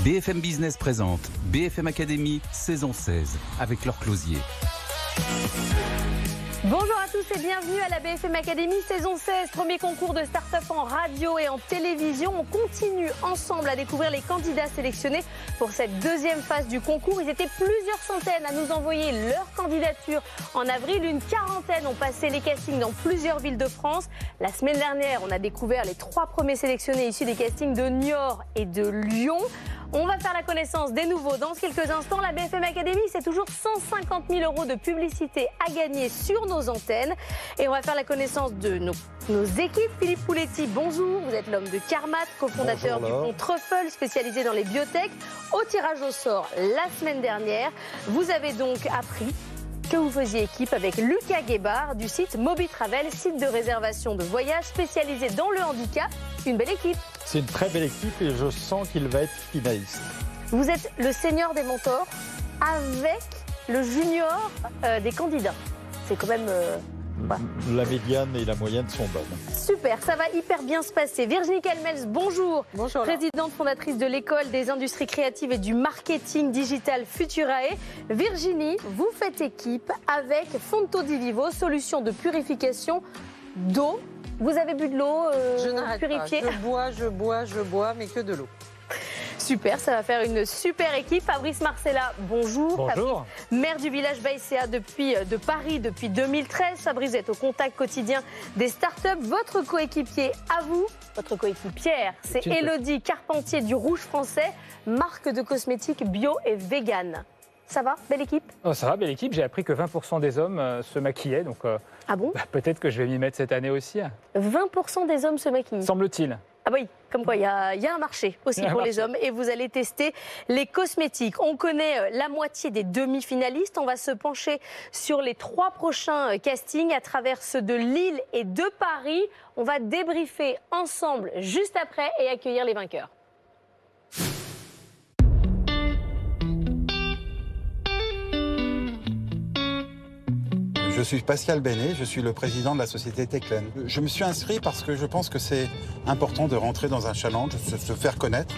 BFM Business présente BFM Academy saison 16 avec Laure Closier. Bonjour à tous et bienvenue à la BFM Academy saison 16, premier concours de start-up en radio et en télévision. On continue ensemble à découvrir les candidats sélectionnés pour cette deuxième phase du concours. Ils étaient plusieurs centaines à nous envoyer leur candidature en avril. Une quarantaine ont passé les castings dans plusieurs villes de France. La semaine dernière, on a découvert les 3 premiers sélectionnés issus des castings de Niort et de Lyon. On va faire la connaissance des nouveaux dans quelques instants. La BFM Academy, c'est toujours 150 000 € de publicité à gagner sur nos antennes. Et on va faire la connaissance de nos équipes. Philippe Pouletti, bonjour. Vous êtes l'homme de Carmat, cofondateur du fonds Truffle, spécialisé dans les biotech. Au tirage au sort la semaine dernière, vous avez donc appris que vous faisiez équipe avec Lucas Guébard du site Mobitravel, site de réservation de voyage spécialisé dans le handicap. Une belle équipe. C'est une très belle équipe et je sens qu'il va être finaliste. Vous êtes le senior des mentors avec le junior des candidats. C'est quand même... La médiane et la moyenne sont bonnes. Super, ça va hyper bien se passer. Virginie Calmels, bonjour. Bonjour. Présidente fondatrice de l'école des industries créatives et du marketing digital Futurae. Virginie, vous faites équipe avec Fonto di Vivo, solution de purification d'eau. Vous avez bu de l'eau purifiée? Je bois, mais que de l'eau. Super, ça va faire une super équipe. Fabrice Marcella, bonjour. Bonjour. Fabrice, maire du village Baïséa de Paris depuis 2013. Fabrice, vous êtes au contact quotidien des startups. Votre coéquipier à vous, votre coéquipière, c'est Élodie Carpentier du Rouge Français, marque de cosmétiques bio et vegan. Ça va, belle équipe? Ça va, belle équipe. J'ai appris que 20% des hommes se maquillaient, donc ah bon, peut-être que je vais m'y mettre cette année aussi. 20% des hommes se maquillent? Semble-t-il. Ah oui, comme quoi il y a un marché aussi pour les hommes et vous allez tester les cosmétiques. On connaît la moitié des demi-finalistes. On va se pencher sur les 3 prochains castings à travers ceux de Lille et de Paris. On va débriefer ensemble juste après et accueillir les vainqueurs. Je suis Pascal Benet, je suis le président de la société Teclen. Je me suis inscrit parce que je pense que c'est important de rentrer dans un challenge, se faire connaître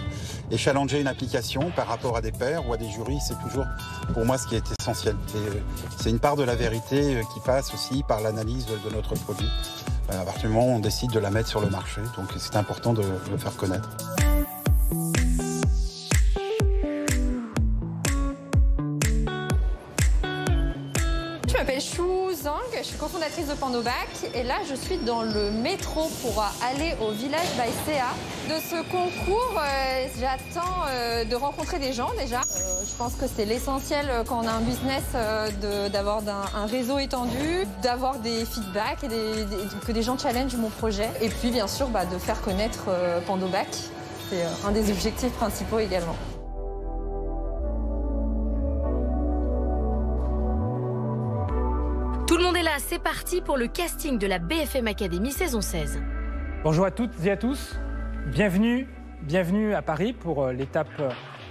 et challenger une application par rapport à des pairs ou à des jurys, c'est toujours pour moi ce qui est essentiel. C'est une part de la vérité qui passe aussi par l'analyse de notre produit. À partir du moment où on décide de la mettre sur le marché, donc c'est important de le faire connaître. Je m'appelle Chou Zhang, je suis cofondatrice de Pandobac et là je suis dans le métro pour aller au village Baïséa. De ce concours, j'attends de rencontrer des gens déjà. Je pense que c'est l'essentiel quand on a un business d'avoir un réseau étendu, d'avoir des feedbacks et que des gens challengent mon projet. Et puis bien sûr de faire connaître Pandobac, c'est un des objectifs principaux également. Tout le monde est là, c'est parti pour le casting de la BFM Academy saison 16. Bonjour à toutes et à tous. Bienvenue à Paris pour l'étape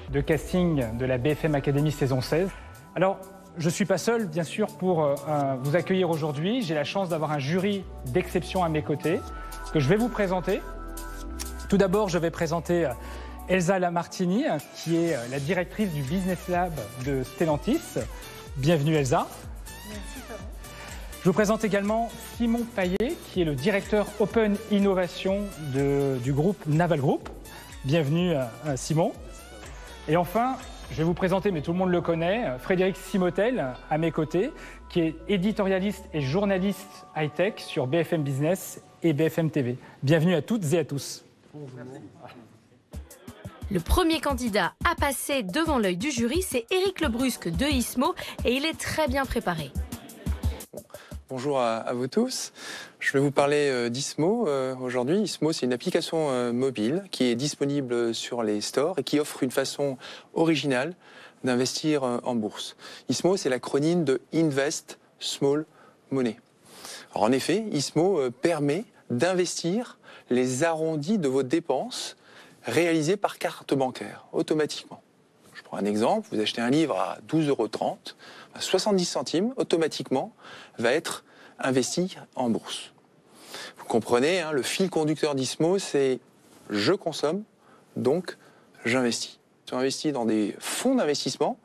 de casting de la BFM Academy saison 16. Alors, je ne suis pas seul, bien sûr, pour vous accueillir aujourd'hui. J'ai la chance d'avoir un jury d'exception à mes côtés que je vais vous présenter. Tout d'abord, je vais présenter Elsa Lamartini, qui est la directrice du Business Lab de Stellantis. Bienvenue Elsa. Je vous présente également Simon Payet, qui est le directeur Open Innovation du groupe Naval Group. Bienvenue Simon. Et enfin, je vais vous présenter, mais tout le monde le connaît, Frédéric Simotel, à mes côtés, qui est éditorialiste et journaliste high-tech sur BFM Business et BFM TV. Bienvenue à toutes et à tous. Le premier candidat à passer devant l'œil du jury, c'est Éric Lebrusque de Ismo et il est très bien préparé. Bonjour à vous tous. Je vais vous parler d'Ismo aujourd'hui. Ismo, c'est une application mobile qui est disponible sur les stores et qui offre une façon originale d'investir en bourse. Ismo, c'est l'acronyme de Invest Small Money. Alors en effet, Ismo permet d'investir les arrondis de vos dépenses réalisées par carte bancaire, automatiquement. Je prends un exemple, vous achetez un livre à 12,30 €, 70 centimes, automatiquement, va être investi en bourse. Vous comprenez, le fil conducteur d'Ismo, c'est « je consomme, donc j'investis ». sont investis dans des fonds d'investissement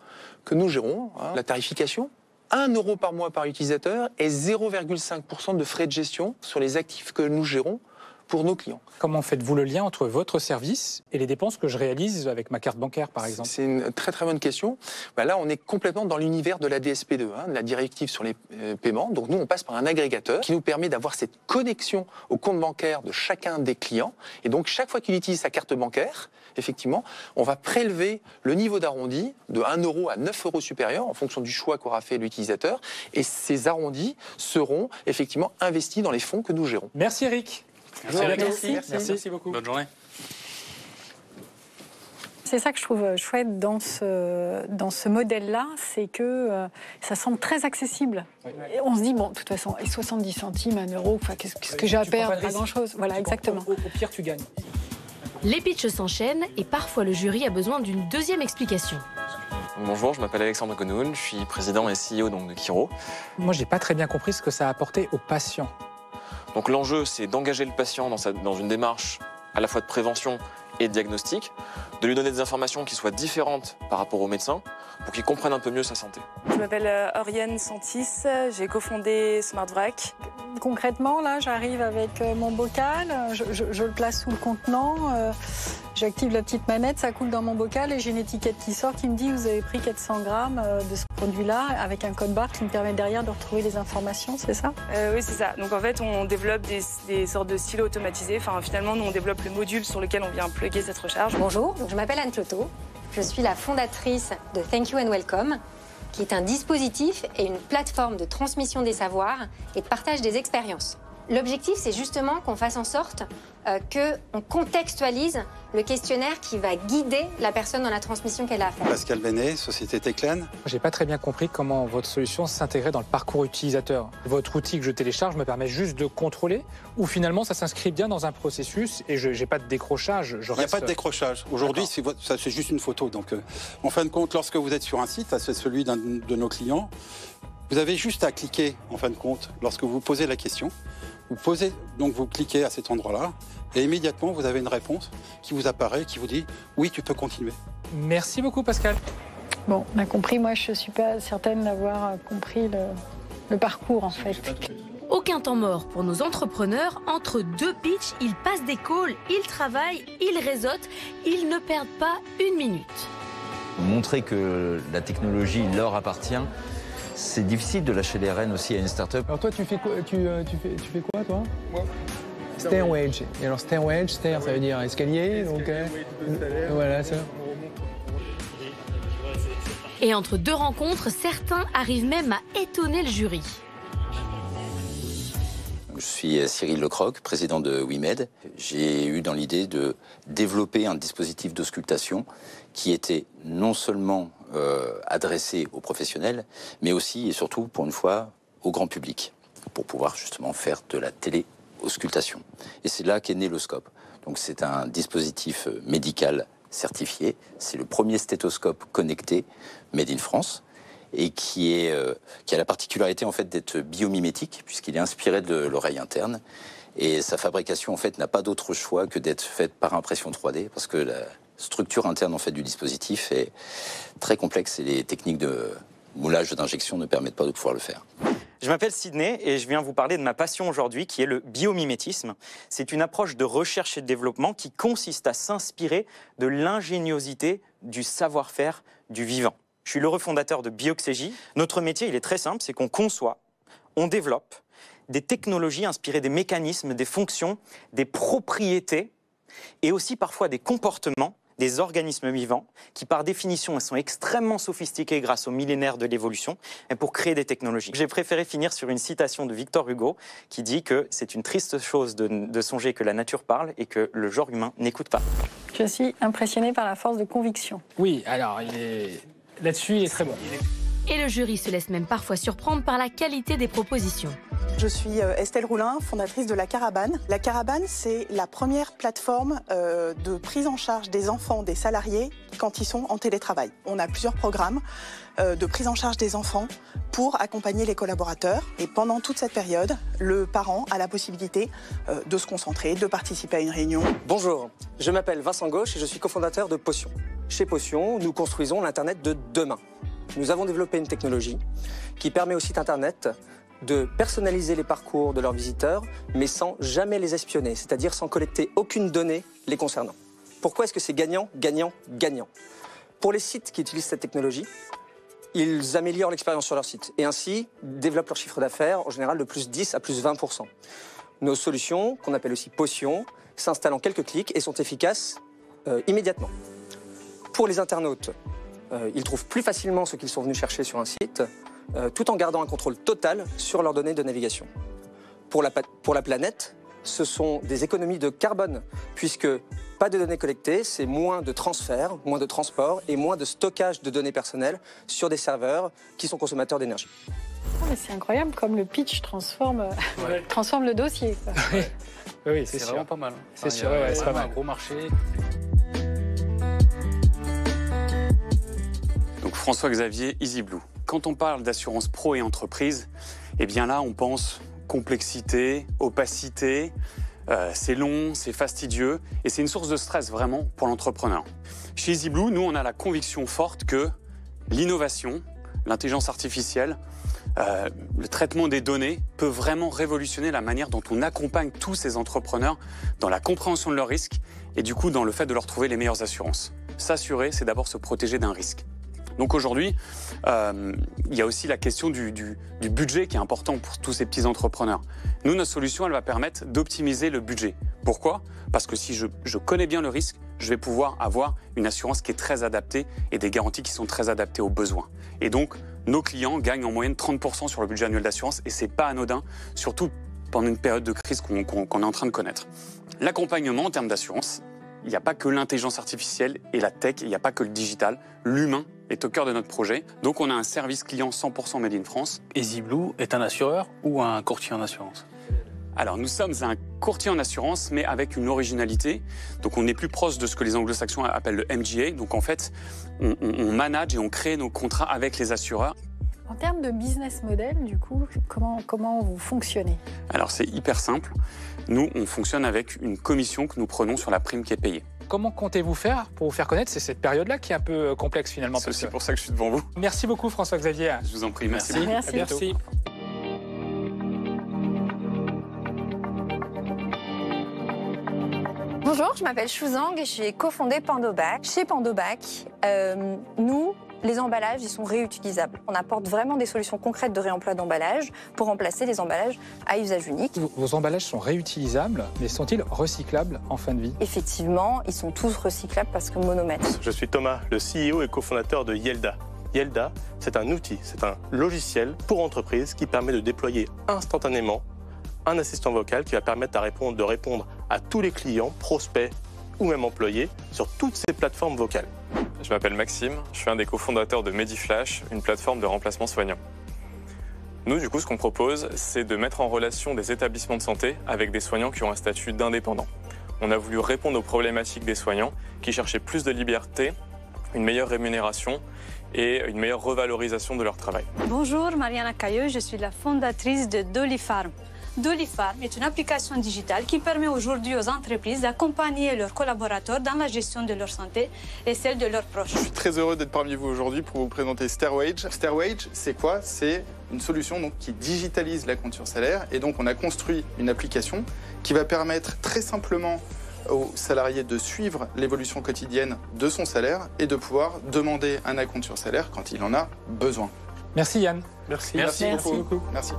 que nous gérons. La tarification, 1 € par mois par utilisateur et 0,5% de frais de gestion sur les actifs que nous gérons pour nos clients. Comment faites-vous le lien entre votre service et les dépenses que je réalise avec ma carte bancaire, par exemple? C'est une très très bonne question. Là, on est complètement dans l'univers de la DSP2, de la directive sur les paiements. Donc nous, on passe par un agrégateur qui nous permet d'avoir cette connexion au compte bancaire de chacun des clients. Et donc, chaque fois qu'il utilise sa carte bancaire, effectivement, on va prélever le niveau d'arrondi de 1 € à 9 € supérieur en fonction du choix qu'aura fait l'utilisateur. Et ces arrondis seront effectivement investis dans les fonds que nous gérons. Merci Eric. Merci beaucoup. Bonne journée. C'est ça que je trouve chouette dans ce modèle-là, c'est que ça semble très accessible. Et on se dit, bon, de toute façon, 70 centimes, 1 €, qu'est-ce que j'ai à perdre? Pas grand-chose. Voilà, exactement. Au pire, tu gagnes. Les pitchs s'enchaînent et parfois le jury a besoin d'une deuxième explication. Bonjour, je m'appelle Alexandre Gonoun, je suis président et CEO de Kiro. Moi, j'ai pas très bien compris ce que ça a apporté aux patients. Donc l'enjeu, c'est d'engager le patient dans une démarche à la fois de prévention et de diagnostic, de lui donner des informations qui soient différentes par rapport au médecin pour qu'il comprenne un peu mieux sa santé. Je m'appelle Oriane Santis, j'ai cofondé SmartVrac. Concrètement, là, j'arrive avec mon bocal, je le place sous le contenant, j'active la petite manette, ça coule dans mon bocal et j'ai une étiquette qui sort qui me dit vous avez pris 400 grammes de ce produit-là avec un code barre qui me permet derrière de retrouver les informations, c'est ça? Oui, c'est ça. Donc en fait, on développe des sortes de stylos automatisés. Enfin, finalement, nous, on développe le module sur lequel on vient plugger cette recharge. Bonjour, je m'appelle Anne Cloto. Je suis la fondatrice de Thank You and Welcome, qui est un dispositif et une plateforme de transmission des savoirs et de partage des expériences. L'objectif, c'est justement qu'on fasse en sorte qu'on contextualise le questionnaire qui va guider la personne dans la transmission qu'elle a à faire. Pascal Benet, Société Techlen. J'ai pas très bien compris comment votre solution s'intégrait dans le parcours utilisateur. Votre outil que je télécharge me permet juste de contrôler ou finalement ça s'inscrit bien dans un processus et je n'ai pas de décrochage. Il n'y a pas de décrochage. Aujourd'hui, c'est juste une photo. Donc, en fin de compte, lorsque vous êtes sur un site, c'est celui d'un de nos clients, vous avez juste à cliquer, en fin de compte, lorsque vous posez la question. Vous cliquez à cet endroit-là et immédiatement vous avez une réponse qui vous apparaît, qui vous dit oui, tu peux continuer. Merci beaucoup Pascal. Bon, on a compris, moi je ne suis pas certaine d'avoir compris le parcours en fait. Aucun temps mort pour nos entrepreneurs. Entre deux pitchs, ils passent des calls, ils travaillent, ils réseautent, ils ne perdent pas une minute. Montrer que la technologie leur appartient, c'est difficile de lâcher les rênes aussi à une start-up. Alors toi, tu fais quoi, tu fais quoi toi? Moi, Stairwedge. Et alors stairwedge, stair, ça veut dire escalier, donc voilà ça. Et entre deux rencontres, certains arrivent même à étonner le jury. Je suis Cyril Lecroc, président de WeMed. J'ai eu dans l'idée de développer un dispositif d'auscultation qui était non seulement adressé aux professionnels, mais aussi et surtout, pour une fois, au grand public, pour pouvoir justement faire de la téléauscultation. Et c'est là qu'est né le Scope. Donc c'est un dispositif médical certifié. C'est le premier stéthoscope connecté made in France et qui a la particularité en fait d'être biomimétique puisqu'il est inspiré de l'oreille interne et sa fabrication en fait n'a pas d'autre choix que d'être faite par impression 3D parce que la structure interne en fait du dispositif est très complexe et les techniques de moulage d'injection ne permettent pas de pouvoir le faire. Je m'appelle Sidney et je viens vous parler de ma passion aujourd'hui qui est le biomimétisme. C'est une approche de recherche et de développement qui consiste à s'inspirer de l'ingéniosité du savoir-faire du vivant. Je suis le refondateur de Bioxégie. Notre métier, il est très simple, c'est qu'on conçoit, on développe des technologies inspirées des mécanismes, des fonctions, des propriétés et aussi parfois des comportements des organismes vivants qui, par définition, sont extrêmement sophistiqués grâce aux millénaires de l'évolution pour créer des technologies. J'ai préféré finir sur une citation de Victor Hugo qui dit que c'est une triste chose de songer que la nature parle et que le genre humain n'écoute pas. Je suis impressionnée par la force de conviction. Oui, alors là-dessus, il est très bon. Et le jury se laisse même parfois surprendre par la qualité des propositions. Je suis Estelle Roulin, fondatrice de La Caravane. La Caravane, c'est la première plateforme de prise en charge des enfants, des salariés, quand ils sont en télétravail. On a plusieurs programmes de prise en charge des enfants pour accompagner les collaborateurs. Et pendant toute cette période, le parent a la possibilité de se concentrer, de participer à une réunion. Bonjour, je m'appelle Vincent Gauche et je suis cofondateur de Potion. chez Potion, nous construisons l'Internet de demain. Nous avons développé une technologie qui permet au site Internet de personnaliser les parcours de leurs visiteurs, mais sans jamais les espionner, c'est-à-dire sans collecter aucune donnée les concernant. Pourquoi est-ce que c'est gagnant, gagnant, gagnant? Pour les sites qui utilisent cette technologie, ils améliorent l'expérience sur leur site et ainsi développent leur chiffre d'affaires en général de plus 10 à plus 20%. Nos solutions, qu'on appelle aussi Potion, s'installent en quelques clics et sont efficaces immédiatement. Pour les internautes, ils trouvent plus facilement ce qu'ils sont venus chercher sur un site, tout en gardant un contrôle total sur leurs données de navigation. Pour la planète, ce sont des économies de carbone, puisque pas de données collectées, c'est moins de transferts, moins de transport et moins de stockage de données personnelles sur des serveurs qui sont consommateurs d'énergie. C'est incroyable comme le pitch transforme le dossier. Quoi. Oui, c'est vraiment pas mal. C'est sûr, c'est pas mal. Un gros marché. Donc François-Xavier, EasyBlue. Quand on parle d'assurance pro et entreprise, eh bien là, on pense complexité, opacité, c'est long, c'est fastidieux et c'est une source de stress vraiment pour l'entrepreneur. Chez EasyBlue, nous, on a la conviction forte que l'innovation, l'intelligence artificielle, le traitement des données peut vraiment révolutionner la manière dont on accompagne tous ces entrepreneurs dans la compréhension de leurs risques et du coup dans le fait de leur trouver les meilleures assurances. S'assurer, c'est d'abord se protéger d'un risque. Donc aujourd'hui, il y a aussi la question du budget qui est important pour tous ces petits entrepreneurs. Nous, notre solution, elle va permettre d'optimiser le budget. Pourquoi? Parce que si je connais bien le risque, je vais pouvoir avoir une assurance qui est très adaptée et des garanties qui sont très adaptées aux besoins. Et donc, nos clients gagnent en moyenne 30% sur le budget annuel d'assurance et c'est pas anodin, surtout pendant une période de crise qu'on est en train de connaître. L'accompagnement en termes d'assurance, il n'y a pas que l'intelligence artificielle et la tech, il n'y a pas que le digital. L'humain est au cœur de notre projet. Donc on a un service client 100% made in France. EasyBlue est un assureur ou un courtier en assurance? Alors nous sommes un courtier en assurance, mais avec une originalité. Donc on est plus proche de ce que les anglo-saxons appellent le MGA. Donc en fait, on manage et on crée nos contrats avec les assureurs. En termes de business model, du coup, comment vous fonctionnez? Alors c'est hyper simple. Nous, on fonctionne avec une commission que nous prenons sur la prime qui est payée. Comment comptez-vous faire pour vous faire connaître? C'est cette période-là qui est un peu complexe finalement. C'est aussi pour ça que je suis devant vous. Merci beaucoup François-Xavier. Je vous en prie, merci. À bientôt. Merci. Bonjour, je m'appelle Chouzang et j'ai cofondé Pandobac. Chez Pandobac, nous, les emballages, ils sont réutilisables. On apporte vraiment des solutions concrètes de réemploi d'emballage pour remplacer les emballages à usage unique. Vos emballages sont réutilisables, mais sont-ils recyclables en fin de vie? Effectivement, ils sont tous recyclables parce que monomètre. Je suis Thomas, le CEO et cofondateur de Yelda. Yelda, c'est un outil, c'est un logiciel pour entreprise qui permet de déployer instantanément un assistant vocal qui va permettre de répondre à tous les clients, prospects ou même employés sur toutes ces plateformes vocales. Je m'appelle Maxime, je suis un des cofondateurs de Mediflash, une plateforme de remplacement soignant. Nous, du coup, ce qu'on propose, c'est de mettre en relation des établissements de santé avec des soignants qui ont un statut d'indépendant. On a voulu répondre aux problématiques des soignants qui cherchaient plus de liberté, une meilleure rémunération et une meilleure revalorisation de leur travail. Bonjour, Mariana Cailleux, je suis la fondatrice de Dolifarm. Dolifarm est une application digitale qui permet aujourd'hui aux entreprises d'accompagner leurs collaborateurs dans la gestion de leur santé et celle de leurs proches. Je suis très heureux d'être parmi vous aujourd'hui pour vous présenter Stairwage. Stairwage, c'est quoi? C'est une solution donc, qui digitalise la compte sur salaire. Et donc, on a construit une application qui va permettre très simplement aux salariés de suivre l'évolution quotidienne de son salaire et de pouvoir demander un acompte sur salaire quand il en a besoin. Merci Yann. Merci beaucoup. Merci.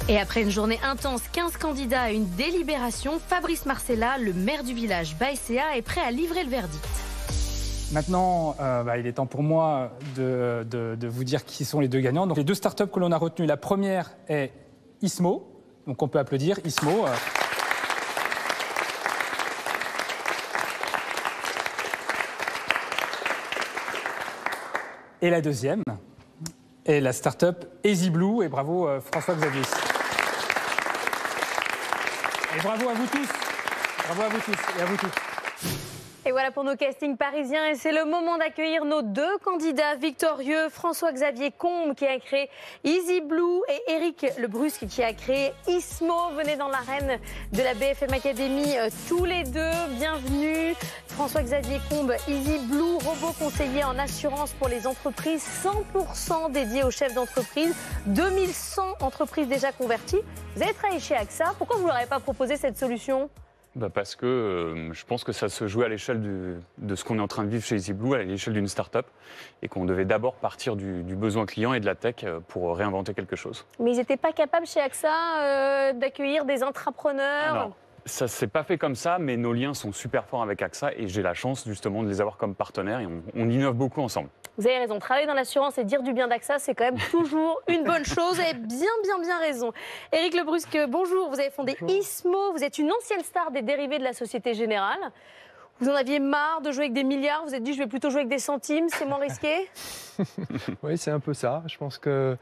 Et après une journée intense, 15 candidats à une délibération, Fabrice Marcella, le maire du village Baïséa, est prêt à livrer le verdict. Maintenant, il est temps pour moi de vous dire qui sont les deux gagnants. Donc, les deux startups que l'on a retenues, la première est Ismo. Donc on peut applaudir Ismo. Et la deuxième est la startup EasyBlue. Et bravo François-Xavier. Et bravo à vous tous. Bravo à vous tous et à vous toutes. Et voilà pour nos castings parisiens. Et c'est le moment d'accueillir nos deux candidats victorieux. François-Xavier Combes qui a créé Easy Blue et Éric Lebrusque qui a créé Ismo. Venez dans l'arène de la BFM Academy tous les deux. Bienvenue. François-Xavier Combes, Easy Blue, robot conseiller en assurance pour les entreprises, 100% dédié aux chefs d'entreprise. 2100 entreprises déjà converties. Vous avez travaillé chez AXA. Pourquoi vous ne leur avez pas proposé cette solution ? Parce que je pense que ça se joue à l'échelle de ce qu'on est en train de vivre chez Easy Blue, à l'échelle d'une start-up, et qu'on devait d'abord partir du besoin client et de la tech pour réinventer quelque chose. Mais ils n'étaient pas capables chez AXA d'accueillir des intrapreneurs? Non, ça ne s'est pas fait comme ça, mais nos liens sont super forts avec AXA et j'ai la chance justement de les avoir comme partenaires et on innove beaucoup ensemble. Vous avez raison, travailler dans l'assurance et dire du bien d'AXA, c'est quand même toujours une bonne chose. Vous avez bien raison. Éric Lebrusque, bonjour. Vous avez fondé Ismo. Vous êtes une ancienne star des dérivés de la Société Générale. Vous en aviez marre de jouer avec des milliards. Vous vous êtes dit, je vais plutôt jouer avec des centimes. C'est moins risqué? Oui, c'est un peu ça. Je pense que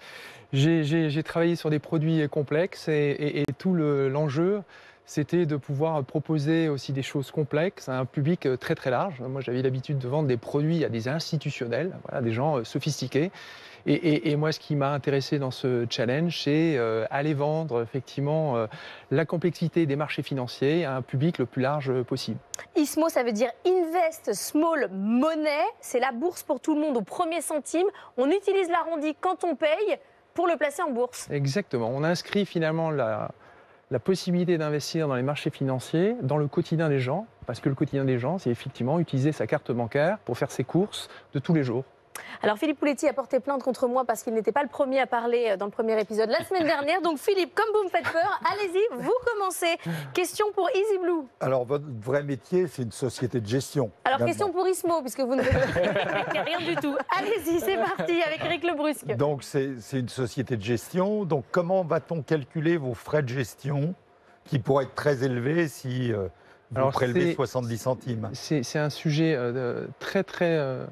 j'ai travaillé sur des produits complexes et tout l'enjeu, c'était de pouvoir proposer aussi des choses complexes à un public très très large. Moi, j'avais l'habitude de vendre des produits à des institutionnels, voilà, des gens sophistiqués. Et moi, ce qui m'a intéressé dans ce challenge, c'est aller vendre effectivement la complexité des marchés financiers à un public le plus large possible. Ismo, ça veut dire Invest Small Money. C'est la bourse pour tout le monde au premier centime. On utilise l'arrondi quand on paye pour le placer en bourse. Exactement. On inscrit finalement la possibilité d'investir dans les marchés financiers, dans le quotidien des gens, parce que le quotidien des gens, c'est effectivement utiliser sa carte bancaire pour faire ses courses de tous les jours. Alors Philippe Pouletti a porté plainte contre moi parce qu'il n'était pas le premier à parler dans le premier épisode la semaine dernière. Donc Philippe, comme vous me faites peur, allez-y, vous commencez. Question pour Easy Blue. Alors votre vrai métier, c'est une société de gestion. Alors question pour Ismo, puisque vous ne faites rien du tout. Allez-y, c'est parti avec Éric Lebrusque. Donc c'est une société de gestion. Donc comment va-t-on calculer vos frais de gestion qui pourraient être très élevés si vous prélevez 70 centimes? C'est un sujet très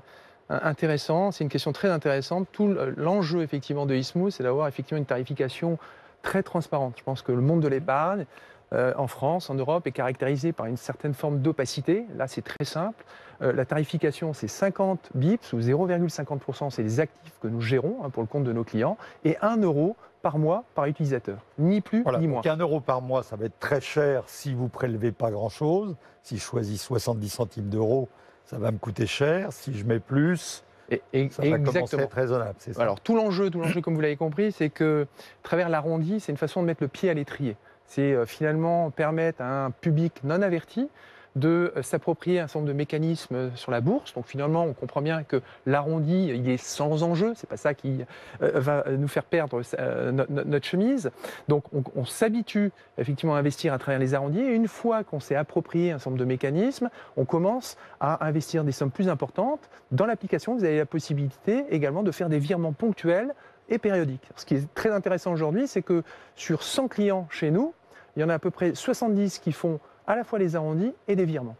intéressant, c'est une question très intéressante. Tout l'enjeu effectivement de Ismo, c'est d'avoir effectivement une tarification très transparente. Je pense que le monde de l'épargne en France, en Europe, est caractérisé par une certaine forme d'opacité. Là, c'est très simple. La tarification, c'est 50 bips ou 0,50%, c'est les actifs que nous gérons pour le compte de nos clients, et 1 euro par mois par utilisateur, ni plus ni moins. Donc 1 euro par mois, ça va être très cher si vous ne prélevez pas grand-chose. Si je choisis 70 centimes d'euros, ça va me coûter cher. Si je mets plus, ça va commencer à être raisonnable. C'est ça. Alors tout l'enjeu, comme vous l'avez compris, c'est que à travers l'arrondi, c'est une façon de mettre le pied à l'étrier. C'est finalement permettre à un public non averti de s'approprier un certain nombre de mécanismes sur la bourse. Donc finalement, on comprend bien que l'arrondi, il est sans enjeu. C'est pas ça qui va nous faire perdre notre chemise. Donc on s'habitue effectivement à investir à travers les arrondis. Et une fois qu'on s'est approprié un certain nombre de mécanismes, on commence à investir des sommes plus importantes. Dans l'application, vous avez la possibilité également de faire des virements ponctuels et périodiques. Ce qui est très intéressant aujourd'hui, c'est que sur 100 clients chez nous, il y en a à peu près 70 qui font à la fois les arrondis et des virements.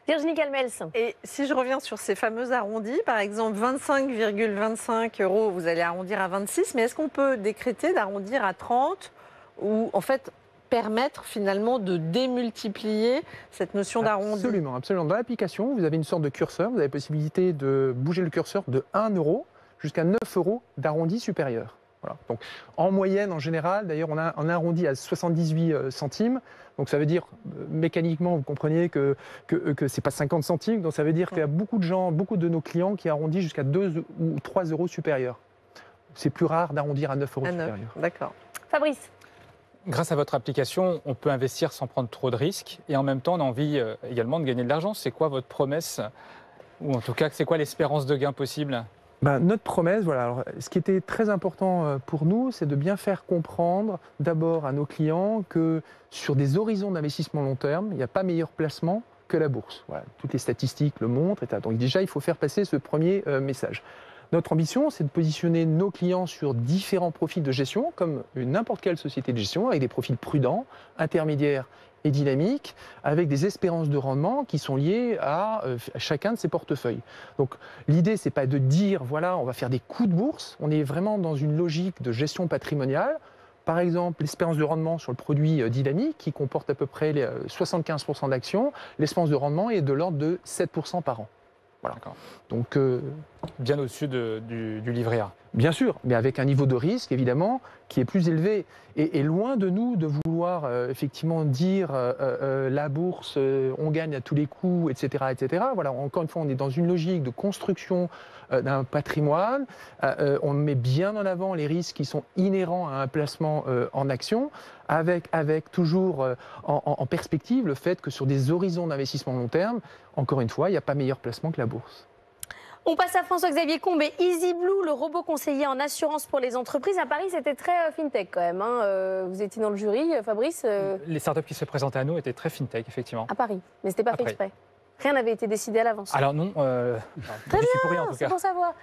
Virginie Calmels. Et si je reviens sur ces fameux arrondis, par exemple 25,25 €, vous allez arrondir à 26, mais est-ce qu'on peut décréter d'arrondir à 30 ou en fait permettre finalement de démultiplier cette notion d'arrondi? Absolument. Dans l'application, vous avez une sorte de curseur, vous avez la possibilité de bouger le curseur de 1 euro jusqu'à 9 € d'arrondi supérieur. Voilà. Donc, en moyenne, en général, d'ailleurs, on a un arrondi à 78 centimes. Donc, ça veut dire, mécaniquement, vous comprenez que ce n'est pas 50 centimes. Donc, ça veut dire qu'il y a beaucoup de gens, beaucoup de nos clients qui arrondissent jusqu'à 2 ou 3 € supérieurs. C'est plus rare d'arrondir à 9 € supérieurs. D'accord. Fabrice. Grâce à votre application, on peut investir sans prendre trop de risques. Et en même temps, on a envie également de gagner de l'argent. C'est quoi votre promesse? Ou en tout cas, c'est quoi l'espérance de gain possible? Notre promesse, voilà. Alors, ce qui était très important pour nous, c'est de bien faire comprendre d'abord à nos clients que sur des horizons d'investissement long terme, il n'y a pas meilleur placement que la bourse. Voilà. Toutes les statistiques le montrent. Donc déjà, il faut faire passer ce premier message. Notre ambition, c'est de positionner nos clients sur différents profils de gestion, comme n'importe quelle société de gestion, avec des profils prudents, intermédiaires et dynamiques, avec des espérances de rendement qui sont liées à chacun de ses portefeuilles. Donc l'idée, c'est pas de dire, voilà, on va faire des coups de bourse, on est vraiment dans une logique de gestion patrimoniale. par exemple, l'espérance de rendement sur le produit dynamique, qui comporte à peu près 75% d'actions, l'espérance de rendement est de l'ordre de 7% par an. Voilà. Donc, bien au-dessus du livret A. Bien sûr, mais avec un niveau de risque, évidemment, qui est plus élevé. Et loin de nous de vouloir effectivement dire la bourse, on gagne à tous les coups, etc., etc. Voilà, encore une fois, on est dans une logique de construction d'un patrimoine. On met bien en avant les risques qui sont inhérents à un placement en action, avec toujours en perspective le fait que sur des horizons d'investissement long terme, encore une fois, il n'y a pas meilleur placement que la bourse. On passe à François-Xavier Combet. EasyBlue, le robot conseiller en assurance pour les entreprises. À Paris, c'était très fintech quand même. Hein. Vous étiez dans le jury, Fabrice. Les startups qui se présentaient à nous étaient très fintech, effectivement. À Paris, mais ce n'était pas fait exprès. Rien n'avait été décidé à l'avance. Alors non, très bien, c'est pour savoir.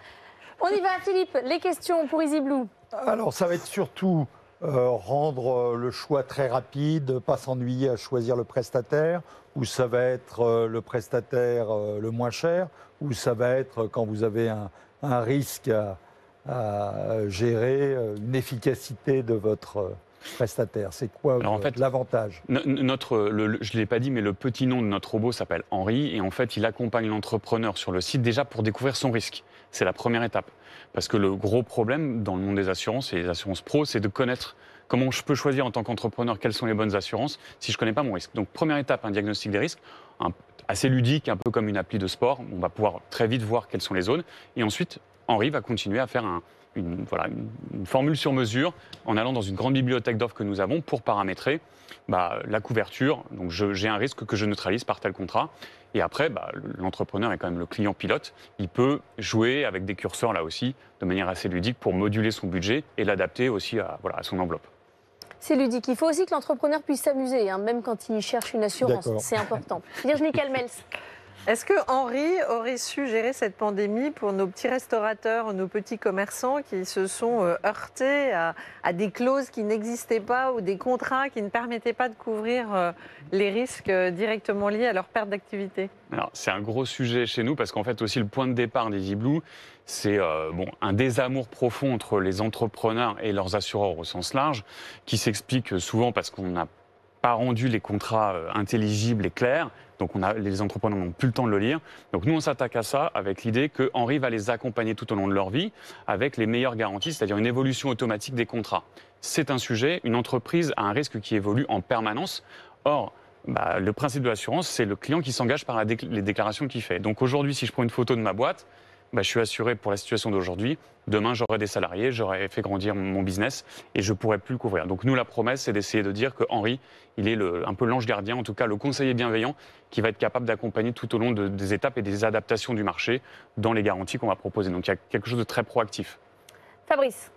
On y va, Philippe. Les questions pour EasyBlue. Alors, ça va être surtout rendre le choix très rapide, pas s'ennuyer à choisir le prestataire, ou ça va être le prestataire le moins cher, ou ça va être quand vous avez un risque à gérer, une efficacité de votre prestataire. C'est quoi l'avantage? Je ne l'ai pas dit, mais le petit nom de notre robot s'appelle Henri, et en fait, il accompagne l'entrepreneur sur le site déjà pour découvrir son risque. C'est la première étape. Parce que le gros problème dans le monde des assurances et les assurances pro, c'est de connaître comment je peux choisir en tant qu'entrepreneur quelles sont les bonnes assurances si je ne connais pas mon risque. Donc, première étape, un diagnostic des risques, assez ludique, un peu comme une appli de sport. On va pouvoir très vite voir quelles sont les zones. Et ensuite, Henri va continuer à faire une formule sur mesure en allant dans une grande bibliothèque d'offres que nous avons pour paramétrer la couverture. Donc, j'ai un risque que je neutralise par tel contrat. Et après, l'entrepreneur est quand même le client pilote. Il peut jouer avec des curseurs là aussi, de manière assez ludique, pour moduler son budget et l'adapter aussi à son enveloppe. C'est ludique. Il faut aussi que l'entrepreneur puisse s'amuser, hein, même quand il cherche une assurance. C'est important. Virginie Calmels. Est-ce que Henri aurait su gérer cette pandémie pour nos petits restaurateurs, nos petits commerçants qui se sont heurtés à des clauses qui n'existaient pas ou des contrats qui ne permettaient pas de couvrir les risques directement liés à leur perte d'activité? Alors, c'est un gros sujet chez nous parce qu'en fait aussi le point de départ d'EasyBlue, c'est un désamour profond entre les entrepreneurs et leurs assureurs au sens large, qui s'explique souvent parce qu'on n'a pas rendu les contrats intelligibles et clairs. Donc les entrepreneurs n'ont plus le temps de le lire. Donc nous, on s'attaque à ça avec l'idée que Henri va les accompagner tout au long de leur vie avec les meilleures garanties, c'est-à-dire une évolution automatique des contrats. C'est un sujet, une entreprise a un risque qui évolue en permanence. Or, le principe de l'assurance, c'est le client qui s'engage par les déclarations qu'il fait. Donc aujourd'hui, si je prends une photo de ma boîte, je suis assuré pour la situation d'aujourd'hui. Demain, j'aurai des salariés, j'aurai fait grandir mon business et je ne pourrai plus le couvrir. Donc nous, la promesse, c'est d'essayer de dire que Henri, il est un peu l'ange gardien, en tout cas le conseiller bienveillant, qui va être capable d'accompagner tout au long des étapes et des adaptations du marché dans les garanties qu'on va proposer. Donc il y a quelque chose de très proactif. Fabrice.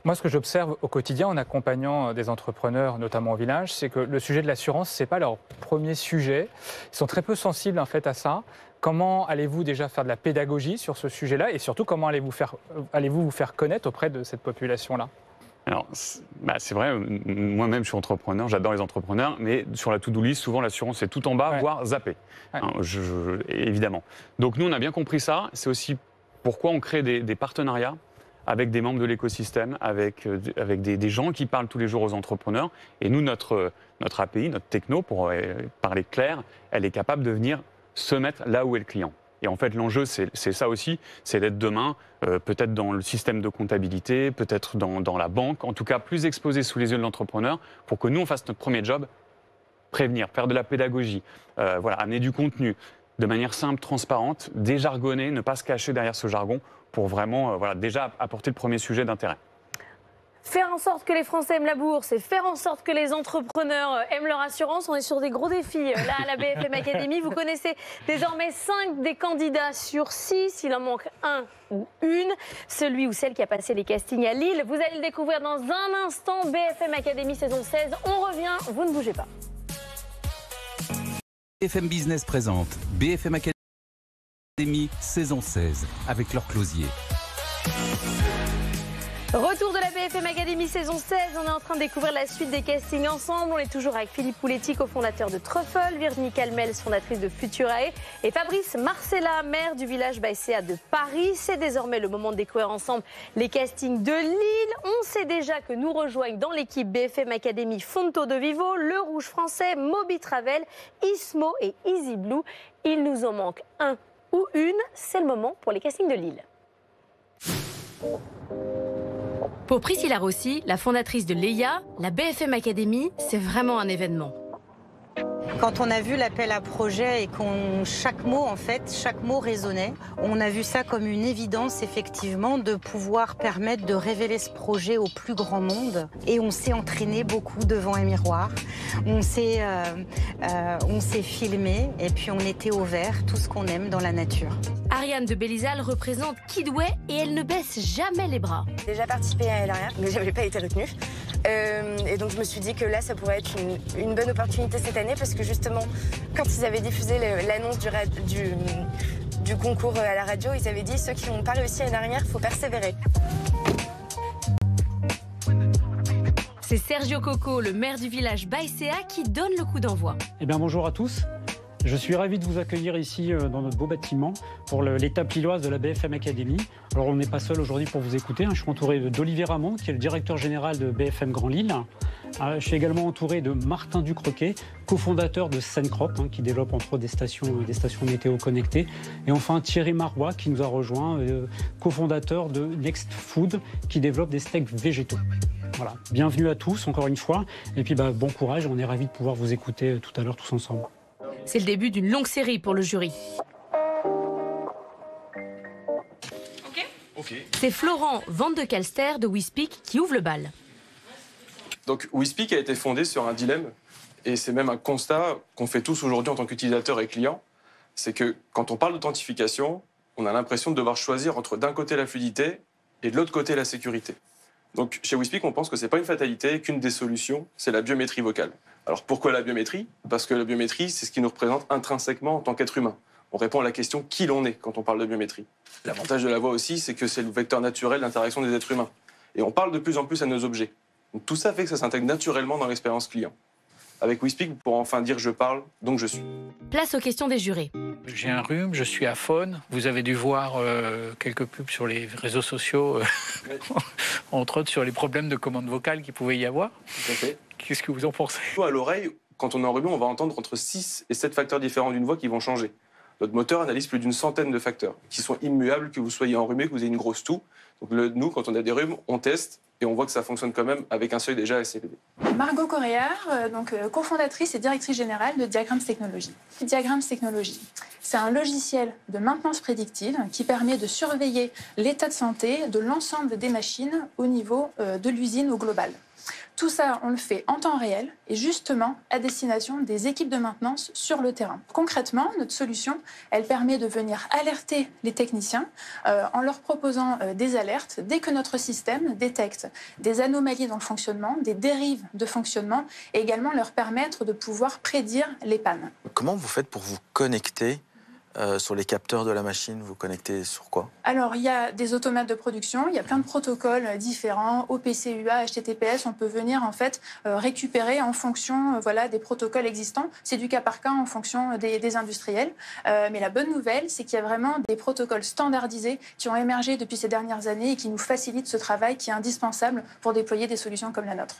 Moi, ce que j'observe au quotidien en accompagnant des entrepreneurs, notamment au village, c'est que le sujet de l'assurance, ce n'est pas leur premier sujet. Ils sont très peu sensibles en fait à ça. Comment allez-vous déjà faire de la pédagogie sur ce sujet-là et surtout comment allez-vous vous faire connaître auprès de cette population-là? Alors, c'est vrai, moi-même je suis entrepreneur, j'adore les entrepreneurs, mais sur la to-do list, souvent l'assurance est tout en bas, voire zappée, évidemment. Donc nous, on a bien compris ça, c'est aussi pourquoi on crée des partenariats avec des membres de l'écosystème, avec des gens qui parlent tous les jours aux entrepreneurs. Et nous, notre API, notre techno, pour parler clair, elle est capable de venir se mettre là où est le client. Et en fait, l'enjeu, c'est ça aussi, c'est d'être demain, peut-être dans le système de comptabilité, peut-être dans la banque, en tout cas plus exposé sous les yeux de l'entrepreneur, pour que nous, on fasse notre premier job, prévenir, faire de la pédagogie, amener du contenu de manière simple, transparente, déjargonner, ne pas se cacher derrière ce jargon, pour vraiment déjà apporter le premier sujet d'intérêt. Faire en sorte que les Français aiment la bourse et faire en sorte que les entrepreneurs aiment leur assurance, on est sur des gros défis. Là, à la BFM Academy, vous connaissez désormais 5 des candidats sur 6. Il en manque un ou une. Celui ou celle qui a passé les castings à Lille. Vous allez le découvrir dans un instant. BFM Academy saison 16. On revient, vous ne bougez pas. BFM Business présente BFM Academy saison 16 avec Laure Closier. Retour de la BFM Academy saison 16, on est en train de découvrir la suite des castings ensemble. On est toujours avec Philippe Pouletti, cofondateur de Truffle, Virginie Calmels, fondatrice de Futurae, et Fabrice Marcella, maire du village Baïséa de Paris. C'est désormais le moment de découvrir ensemble les castings de Lille. On sait déjà que nous rejoignent dans l'équipe BFM Academy Fonto de Vivo, Le Rouge Français, Moby Travel, Ismo et Easy Blue. Il nous en manque un ou une, c'est le moment pour les castings de Lille. Pour Priscilla Rossi, la fondatrice de Leia, la BFM Academy, c'est vraiment un événement. Quand on a vu l'appel à projet et chaque mot résonnait, on a vu ça comme une évidence effectivement de pouvoir permettre de révéler ce projet au plus grand monde. Et on s'est entraîné beaucoup devant un miroir, on s'est filmé et puis on était au vert, tout ce qu'on aime dans la nature. Ariane de Bélizal représente Kidway et elle ne baisse jamais les bras. J'ai déjà participé à l'arrière, mais j'avais pas été retenue. Et donc je me suis dit que là, ça pourrait être une bonne opportunité cette année parce que justement, quand ils avaient diffusé l'annonce du concours à la radio, ils avaient dit ceux qui n'ont pas réussi à une arrière, il faut persévérer. C'est Sergio Coco, le maire du village Baïséa, qui donne le coup d'envoi. Eh bien, bonjour à tous. Je suis ravi de vous accueillir ici dans notre beau bâtiment pour l'étape lilloise de la BFM Academy. Alors on n'est pas seul aujourd'hui pour vous écouter, je suis entouré d'Olivier Ramon qui est le directeur général de BFM Grand Lille. Je suis également entouré de Martin Ducroquet, cofondateur de Sencrop, qui développe entre autres des stations météo connectées. Et enfin Thierry Marois qui nous a rejoint, cofondateur de Next Food qui développe des steaks végétaux. Voilà, bienvenue à tous encore une fois et puis bon courage, on est ravis de pouvoir vous écouter tout à l'heure tous ensemble. C'est le début d'une longue série pour le jury. C'est Florent Van de Calster de WeSpeak qui ouvre le bal. Donc WeSpeak a été fondé sur un dilemme, et c'est même un constat qu'on fait tous aujourd'hui en tant qu'utilisateurs et clients, c'est que quand on parle d'authentification, on a l'impression de devoir choisir entre d'un côté la fluidité et de l'autre côté la sécurité. Donc chez WeSpeak, on pense que ce n'est pas une fatalité, qu'une des solutions, c'est la biométrie vocale. Alors pourquoi la biométrie? Parce que la biométrie, c'est ce qui nous représente intrinsèquement en tant qu'être humain. On répond à la question qui l'on est quand on parle de biométrie. L'avantage de la voix aussi, c'est que c'est le vecteur naturel d'interaction des êtres humains. Et on parle de plus en plus à nos objets. Donc tout ça fait que ça s'intègre naturellement dans l'expérience client. Avec WeSpeak, vous pourrez enfin dire « je parle, donc je suis ». Place aux questions des jurés. J'ai un rhume, je suis aphone. Vous avez dû voir quelques pubs sur les réseaux sociaux, entre autres sur les problèmes de commande vocale qu'il pouvait y avoir. Tout à fait. Qu'est-ce que vous en pensez? À l'oreille, quand on est enrhumé, on va entendre entre 6 et 7 facteurs différents d'une voix qui vont changer. Notre moteur analyse plus d'une centaine de facteurs qui sont immuables, que vous soyez enrhumé, que vous ayez une grosse toux. Donc nous, quand on a des rhumes, on teste et on voit que ça fonctionne quand même avec un seuil déjà assez élevé. Margot Coréard, cofondatrice et directrice générale de Diagrams Technologies. Diagrams Technologies, c'est un logiciel de maintenance prédictive qui permet de surveiller l'état de santé de l'ensemble des machines au niveau de l'usine au global. Tout ça, on le fait en temps réel et justement à destination des équipes de maintenance sur le terrain. Concrètement, notre solution, elle permet de venir alerter les techniciens en leur proposant des alertes dès que notre système détecte des anomalies dans le fonctionnement, des dérives de fonctionnement et également leur permettre de pouvoir prédire les pannes. Comment vous faites pour vous connecter sur les capteurs de la machine? Vous connectez sur quoi? Alors, il y a des automates de production, il y a plein de protocoles différents, OPC, UA, HTTPS. On peut venir en fait récupérer en fonction des protocoles existants. C'est du cas par cas en fonction des industriels. Mais la bonne nouvelle, c'est qu'il y a vraiment des protocoles standardisés qui ont émergé depuis ces dernières années et qui nous facilitent ce travail qui est indispensable pour déployer des solutions comme la nôtre.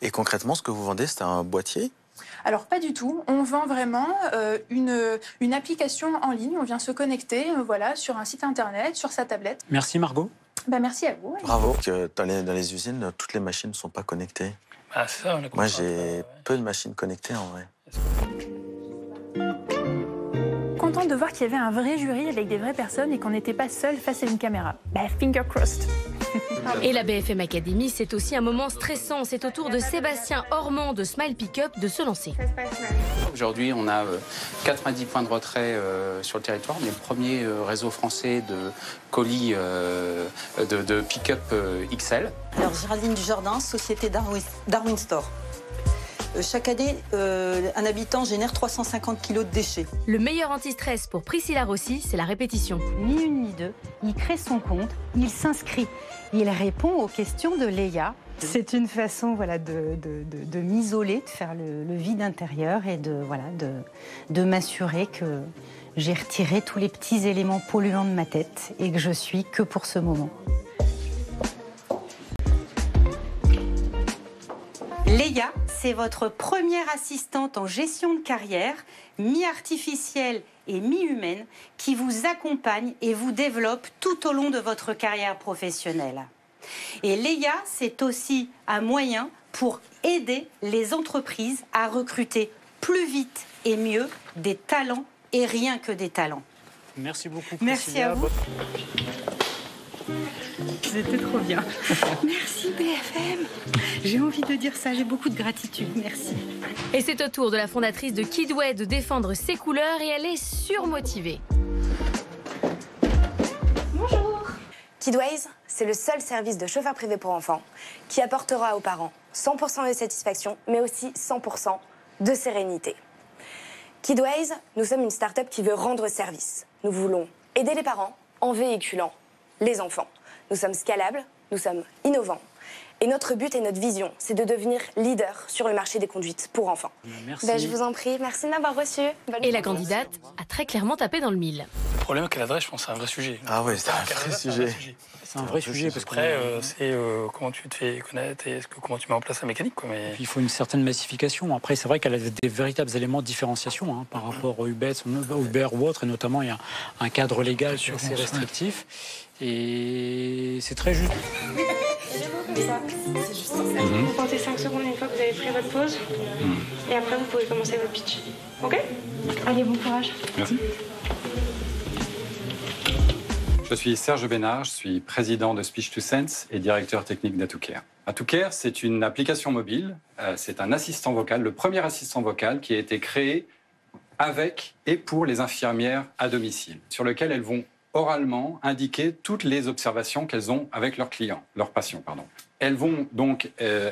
Et concrètement, ce que vous vendez, c'est un boîtier? Alors pas du tout, on vend vraiment une application en ligne, on vient se connecter sur un site internet, sur sa tablette. Merci Margot. Merci à vous. Bravo. Que dans les usines, toutes les machines ne sont pas connectées. Ah, ça, on a Moi j'ai peu de machines connectées en vrai. Contente de voir qu'il y avait un vrai jury avec des vraies personnes et qu'on n'était pas seul face à une caméra. Finger crossed. Et la BFM Academy, c'est aussi un moment stressant. C'est au tour de Sébastien Ormand de Smile Pickup de se lancer. Aujourd'hui, on a 90 points de retrait sur le territoire. On est le premier réseau français de colis de pick-up XL. Alors Géraldine Dujardin, société Darwin Store. Chaque année, un habitant génère 350 kg de déchets. Le meilleur anti-stress pour Priscilla Rossi, c'est la répétition. Ni une ni deux, il crée son compte, il s'inscrit, il répond aux questions de Léa. C'est une façon de m'isoler, de faire le vide intérieur et de m'assurer que j'ai retiré tous les petits éléments polluants de ma tête et que je suis que pour ce moment. Léa, c'est votre première assistante en gestion de carrière, mi-artificielle et mi-humaine, qui vous accompagne et vous développe tout au long de votre carrière professionnelle. Et Léa, c'est aussi un moyen pour aider les entreprises à recruter plus vite et mieux des talents et rien que des talents. Merci beaucoup. Merci à vous. C'était trop bien. Merci BFM. J'ai envie de dire ça, j'ai beaucoup de gratitude. Merci. Et c'est au tour de la fondatrice de Kidway de défendre ses couleurs et elle est surmotivée. Bonjour. Kidways, c'est le seul service de chauffeur privé pour enfants qui apportera aux parents 100% de satisfaction, mais aussi 100% de sérénité. Kidways, nous sommes une start-up qui veut rendre service. Nous voulons aider les parents en véhiculant les enfants. Nous sommes scalables, nous sommes innovants. Et notre but et notre vision, c'est de devenir leader sur le marché des conduites pour enfants. Merci. Je vous en prie, merci de m'avoir reçu. Et la candidate a très clairement tapé dans le mille. Le problème qu'elle adresse, je pense, c'est un vrai sujet. Ah oui, c'est un vrai sujet. C'est un vrai sujet parce qu'après, c'est comment tu te fais connaître et comment tu mets en place la mécanique. Quoi, mais... Il faut une certaine massification. Après, c'est vrai qu'elle a des véritables éléments de différenciation par rapport au Uber ou autre, et notamment il y a un cadre légal sur ces restrictifs. Et c'est très juste. C'est juste ça. Vous comptez 5 secondes une fois que vous avez pris votre pause. Et après, vous pouvez commencer votre pitch. OK? Allez, bon courage. Merci. Je suis Serge Bénard, je suis président de Speech2Sense et directeur technique d'Atoucare. Atoucare, c'est une application mobile, c'est un assistant vocal, le premier assistant vocal qui a été créé avec et pour les infirmières à domicile, sur lequel elles vont oralement indiquer toutes les observations qu'elles ont avec leurs clients, leurs patients, pardon. Elles vont donc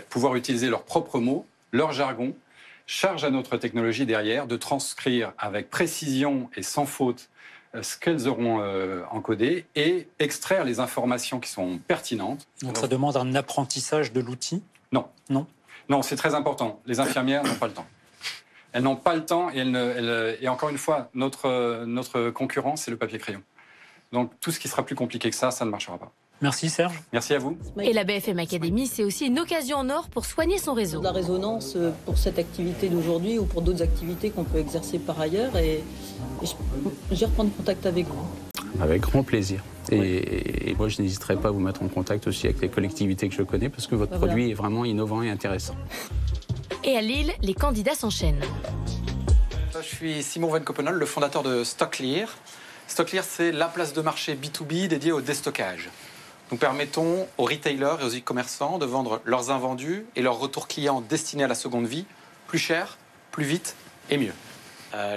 pouvoir utiliser leurs propres mots, leur jargon, charge à notre technologie derrière de transcrire avec précision et sans faute ce qu'elles auront encodé et extraire les informations qui sont pertinentes. Donc ça demande un apprentissage de l'outil? Non. Non. Non, c'est très important. Les infirmières n'ont pas le temps. Elles n'ont pas le temps et encore une fois, notre concurrent, c'est le papier-crayon. Donc tout ce qui sera plus compliqué que ça ne marchera pas. Merci Serge. Merci à vous. Et la BFM Academy, c'est aussi une occasion en or pour soigner son réseau. De la résonance pour cette activité d'aujourd'hui ou pour d'autres activités qu'on peut exercer par ailleurs et je vais reprendre contact avec vous. Avec grand plaisir. Et moi, je n'hésiterai pas à vous mettre en contact aussi avec les collectivités que je connais parce que votre produit est vraiment innovant et intéressant. Et à Lille, les candidats s'enchaînent. Je suis Simon Van Coppenol, le fondateur de StockClear. StockClear, c'est la place de marché B2B dédiée au déstockage. Nous permettons aux retailers et aux e-commerçants de vendre leurs invendus et leurs retours clients destinés à la seconde vie plus cher, plus vite et mieux.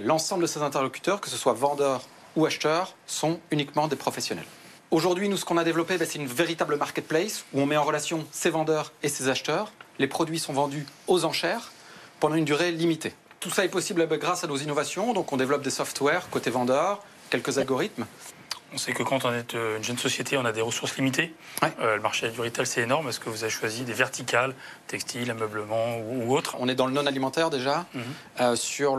L'ensemble de ces interlocuteurs, que ce soit vendeurs ou acheteurs, sont uniquement des professionnels. Aujourd'hui, nous, ce qu'on a développé, c'est une véritable marketplace où on met en relation ces vendeurs et ces acheteurs. Les produits sont vendus aux enchères pendant une durée limitée. Tout ça est possible grâce à nos innovations. Donc, on développe des softwares côté vendeurs, quelques algorithmes. On sait que quand on est une jeune société, on a des ressources limitées. Le marché du retail, c'est énorme. Est-ce que vous avez choisi des verticales, textiles, ameublement ou autres? On est dans le non-alimentaire déjà, sur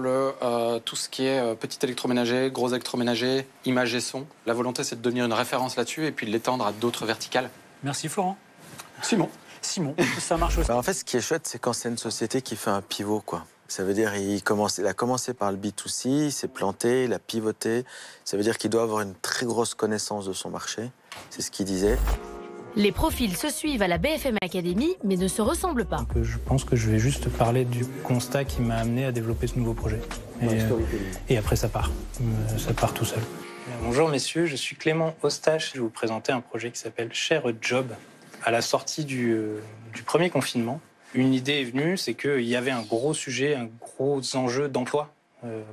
tout ce qui est petit électroménager, gros électroménager, images et son. La volonté, c'est de devenir une référence là-dessus et puis de l'étendre à d'autres verticales. Merci Florent. Simon, ça marche aussi. En fait, ce qui est chouette, c'est quand c'est une société qui fait un pivot, quoi. Ça veut dire il a commencé par le B2C, il s'est planté, il a pivoté. Ça veut dire qu'il doit avoir une très grosse connaissance de son marché. C'est ce qu'il disait. Les profils se suivent à la BFM Academy, mais ne se ressemblent pas. Donc, je pense que je vais juste parler du constat qui m'a amené à développer ce nouveau projet. Et après, ça part. Ça part tout seul. Bonjour messieurs, je suis Clément Ostache. Je vais vous présenter un projet qui s'appelle Share a Job. À la sortie du premier confinement, une idée est venue, c'est qu'il y avait un gros sujet, un gros enjeu d'emploi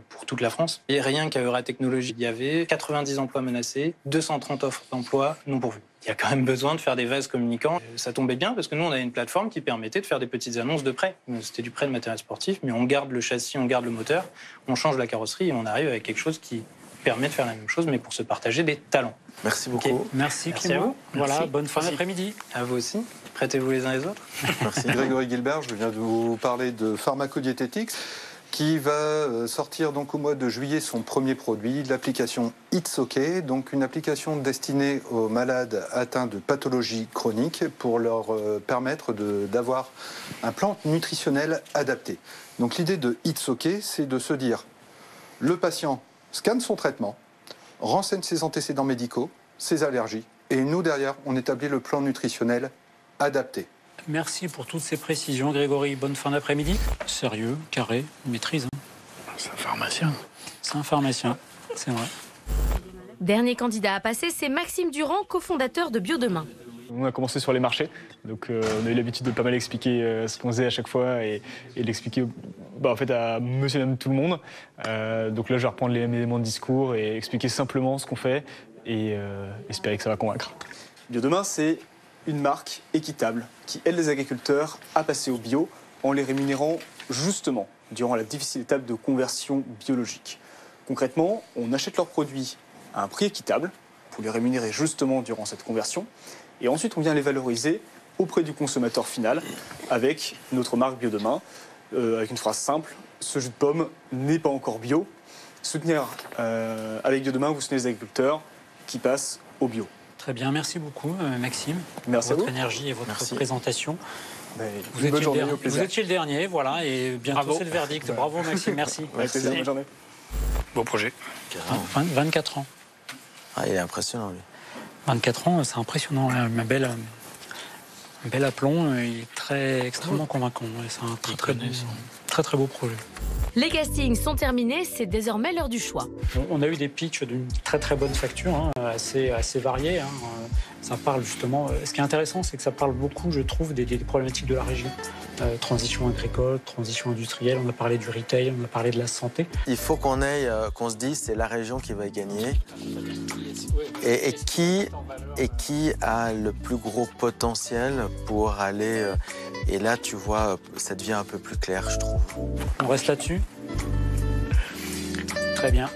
pour toute la France. Et rien qu'à Eura Technologies, il y avait 90 emplois menacés, 230 offres d'emploi non pourvues. Il y a quand même besoin de faire des vases communicants. Ça tombait bien parce que nous, on avait une plateforme qui permettait de faire des petites annonces de prêt. C'était du prêt de matériel sportif, mais on garde le châssis, on garde le moteur, on change la carrosserie et on arrive avec quelque chose qui permet de faire la même chose, mais pour se partager des talents. Merci beaucoup. Okay. Merci Clément. À vous. Voilà, Merci. bonne fin d'après-midi. À vous aussi. Prêtez-vous les uns les autres. Merci. Grégory Gilbert, je viens de vous parler de Pharmacodiététics, qui va sortir donc au mois de juillet son premier produit, l'application It's OK, donc une application destinée aux malades atteints de pathologies chroniques pour leur permettre d'avoir un plan nutritionnel adapté. Donc l'idée de It's OK, c'est de se dire, le patient scanne son traitement, renseigne ses antécédents médicaux, ses allergies, et nous derrière, on établit le plan nutritionnel adapté. Merci pour toutes ces précisions, Grégory. Bonne fin d'après-midi. Sérieux, carré, maîtrise. C'est un pharmacien. C'est un pharmacien, c'est vrai. Dernier candidat à passer, c'est Maxime Durand, cofondateur de Biodemain. On a commencé sur les marchés, donc on a eu l'habitude de pas mal expliquer ce qu'on faisait à chaque fois et l'expliquer en fait à monsieur et madame tout le monde. Donc là, je vais reprendre les mêmes éléments de discours et expliquer simplement ce qu'on fait et espérer que ça va convaincre. Biodemain, c'est une marque équitable qui aide les agriculteurs à passer au bio en les rémunérant justement durant la difficile étape de conversion biologique. Concrètement, on achète leurs produits à un prix équitable pour les rémunérer justement durant cette conversion et ensuite on vient les valoriser auprès du consommateur final avec notre marque Biodemain, avec une phrase simple, ce jus de pomme n'est pas encore bio. Soutenir avec Biodemain, vous soutenez les agriculteurs qui passent au bio. Très bien, merci beaucoup Maxime. Merci pour votre à vous. énergie et votre présentation. Vous étiez le dernier, voilà, et bientôt c'est le verdict. Bravo Maxime, merci. Avec plaisir, bonne journée. Beau projet. 24 ans. Ah, il est impressionnant lui. 24 ans, c'est impressionnant. Un bel aplomb, il est extrêmement convaincant. C'est un très beau projet. Les castings sont terminés, c'est désormais l'heure du choix. On a eu des pitchs d'une très bonne facture, assez variés. Ça parle justement. Ce qui est intéressant, c'est que ça parle beaucoup, je trouve, des problématiques de la région. Transition agricole, transition industrielle. On a parlé du retail, on a parlé de la santé. Il faut qu'on se dise, c'est la région qui va y gagner. Et qui a le plus gros potentiel pour aller. Et là, tu vois, ça devient un peu plus clair, je trouve. On reste là-dessus. Très bien.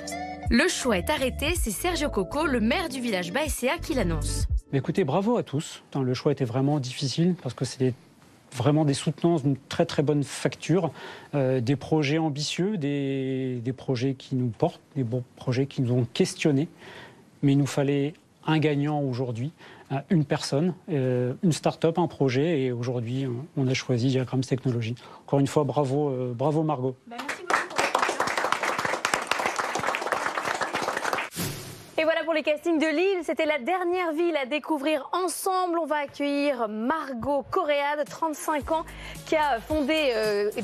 Le choix est arrêté, c'est Sergio Coco, le maire du village Baesea, qui l'annonce. Écoutez, bravo à tous. Le choix était vraiment difficile parce que c'était vraiment des soutenances d'une très bonne facture, des projets ambitieux, des projets qui nous portent, des bons projets qui nous ont questionnés. Mais il nous fallait un gagnant aujourd'hui, une personne, une start-up, un projet. Et aujourd'hui, on a choisi Diagrams Technologies. Encore une fois, bravo Margot. Et voilà pour les castings de Lille. C'était la dernière ville à découvrir ensemble. On va accueillir Margot Coréade, 35 ans, qui a fondé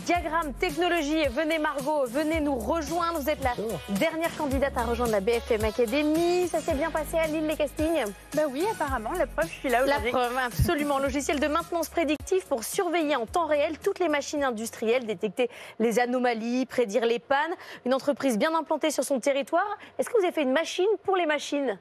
Diagrams Technologies. Venez Margot, venez nous rejoindre. Vous êtes la dernière candidate à rejoindre la BFM Academy. Ça s'est bien passé à Lille, les castings? Bah oui, apparemment. La preuve, je suis là aujourd'hui. La preuve, absolument. Logiciel de maintenance prédictif pour surveiller en temps réel toutes les machines industrielles, détecter les anomalies, prédire les pannes. Une entreprise bien implantée sur son territoire. Est-ce que vous avez fait une machine pour les machines?